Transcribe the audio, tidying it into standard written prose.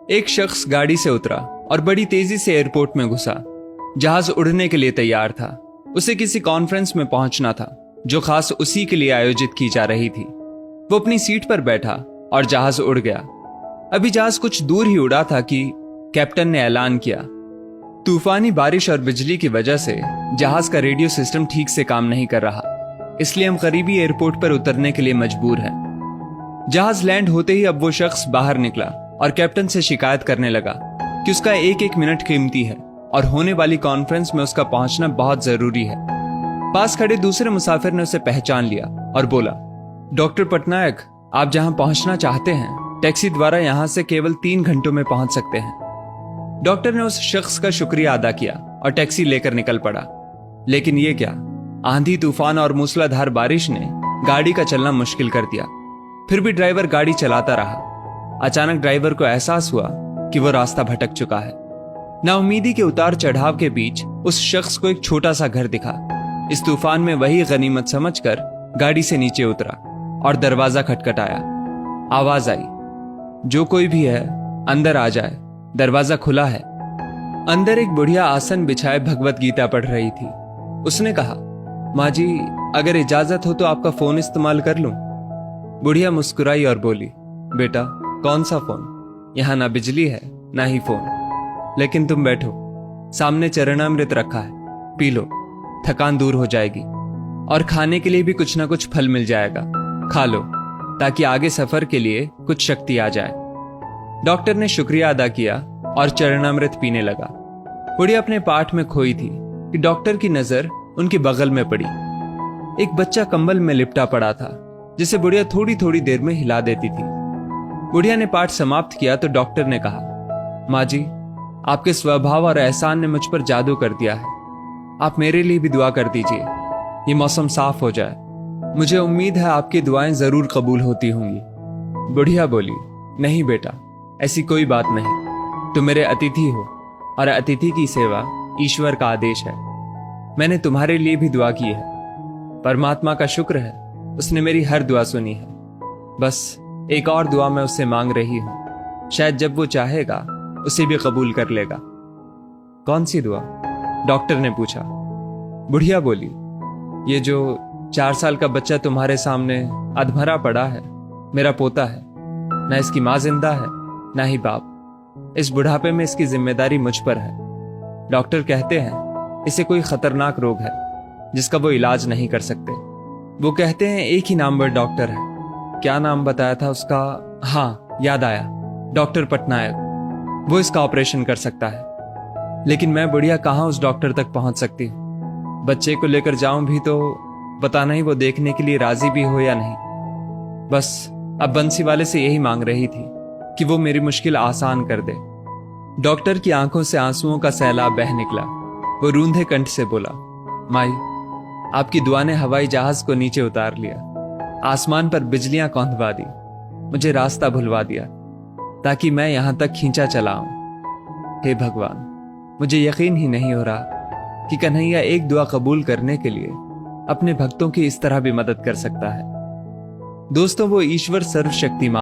एक शख्स गाड़ी से उतरा और बड़ी तेजी से एयरपोर्ट में घुसा। जहाज उड़ने के लिए तैयार था। उसे किसी कॉन्फ्रेंस में पहुंचना था जो खास उसी के लिए आयोजित की जा रही थी। वो अपनी सीट पर बैठा और जहाज उड़ गया। अभी जहाज कुछ दूर ही उड़ा था कि कैप्टन ने ऐलान किया, तूफानी बारिश और बिजली की वजह से जहाज का रेडियो सिस्टम ठीक से काम नहीं कर रहा, इसलिए हम करीबी एयरपोर्ट पर उतरने के लिए मजबूर हैं। जहाज लैंड होते ही अब वो शख्स बाहर निकला और कैप्टन से शिकायत करने लगा कि उसका एक एक मिनट कीमती है और होने वाली कॉन्फ्रेंस में उसका पहुंचना बहुत जरूरी है। पास खड़े दूसरे मुसाफिर ने उसे पहचान लिया और बोला, डॉक्टर पटनायक, आप जहां पहुंचना चाहते हैं टैक्सी द्वारा यहां से केवल 3 घंटों में पहुंच सकते हैं। डॉक्टर ने उस शख्स का शुक्रिया अदा किया और टैक्सी लेकर निकल पड़ा। लेकिन ये क्या, आंधी तूफान और मूसलाधार बारिश ने गाड़ी का चलना मुश्किल कर दिया। फिर भी ड्राइवर गाड़ी चलाता रहा। अचानक ड्राइवर को एहसास हुआ कि वो रास्ता भटक चुका है। नाउमीदी के उतार चढ़ाव के बीच उस शख्स को एक छोटा सा घर दिखा। इस तूफान में वही गनीमत समझकर गाड़ी से नीचे उतरा और दरवाजा खटखटाया। आवाज आई, जो कोई भी है अंदर आ जाए, दरवाजा खुला है। अंदर एक बुढ़िया आसन बिछाए भगवत गीता पढ़ रही थी। उसने कहा, माँ जी, अगर इजाजत हो तो आपका फोन इस्तेमाल कर लूं। बुढ़िया मुस्कुराई और बोली, बेटा, कौन सा फोन? यहां ना बिजली है ना ही फोन। लेकिन तुम बैठो, सामने चरणामृत रखा है, पी लो, थकान दूर हो जाएगी। और खाने के लिए भी कुछ ना कुछ फल मिल जाएगा, खा लो ताकि आगे सफर के लिए कुछ शक्ति आ जाए। डॉक्टर ने शुक्रिया अदा किया और चरणामृत पीने लगा। बुढ़िया अपने पाठ में खोई थी कि डॉक्टर की नजर उनके बगल में पड़ी। एक बच्चा कंबल में लिपटा पड़ा था जिसे बुढ़िया थोड़ी थोड़ी देर में हिला देती थी। बुढ़िया ने पाठ समाप्त किया तो डॉक्टर ने कहा, माँ जी, आपके स्वभाव और एहसान ने मुझ पर जादू कर दिया है। आप मेरे लिए भी दुआ कर दीजिए, ये मौसम साफ हो जाए। मुझे उम्मीद है आपकी दुआएं जरूर कबूल होती होंगी। बुढ़िया बोली, नहीं बेटा, ऐसी कोई बात नहीं। तुम मेरे अतिथि हो और अतिथि की सेवा ईश्वर का आदेश है। मैंने तुम्हारे लिए भी दुआ की है। परमात्मा का शुक्र है, उसने मेरी हर दुआ सुनी है। बस एक और दुआ मैं उससे मांग रही हूं, शायद जब वो चाहेगा उसे भी कबूल कर लेगा। कौन सी दुआ? डॉक्टर ने पूछा। बुढ़िया बोली, ये जो 4 साल का बच्चा तुम्हारे सामने अधमरा पड़ा है, मेरा पोता है। ना इसकी माँ जिंदा है ना ही बाप। इस बुढ़ापे में इसकी जिम्मेदारी मुझ पर है। डॉक्टर कहते हैं इसे कोई खतरनाक रोग है जिसका वो इलाज नहीं कर सकते। वो कहते हैं एक ही नामवर डॉक्टर है। क्या नाम बताया था उसका? हाँ, याद आया, डॉक्टर पटनायक। वो इसका ऑपरेशन कर सकता है। लेकिन मैं बुढ़िया कहाँ उस डॉक्टर तक पहुंच सकती हूँ? बच्चे को लेकर जाऊं भी तो पता नहीं वो देखने के लिए राजी भी हो या नहीं। बस अब बंसी वाले से यही मांग रही थी कि वो मेरी मुश्किल आसान कर दे। डॉक्टर की आंखों से आंसुओं का सैलाब बह निकला। वो रूंधे कंठ से बोला, माई, आपकी दुआ ने हवाई जहाज को नीचे उतार लिया, आसमान पर बिजलियां कौंधवा दी, मुझे रास्ता भुलवा दिया ताकि मैं यहां तक खींचा चला आऊं। हे भगवान, मुझे यकीन ही नहीं हो रहा कि कन्हैया एक दुआ कबूल करने के लिए अपने भक्तों की इस तरह भी मदद कर सकता है। दोस्तों, वो ईश्वर सर्वशक्तिमान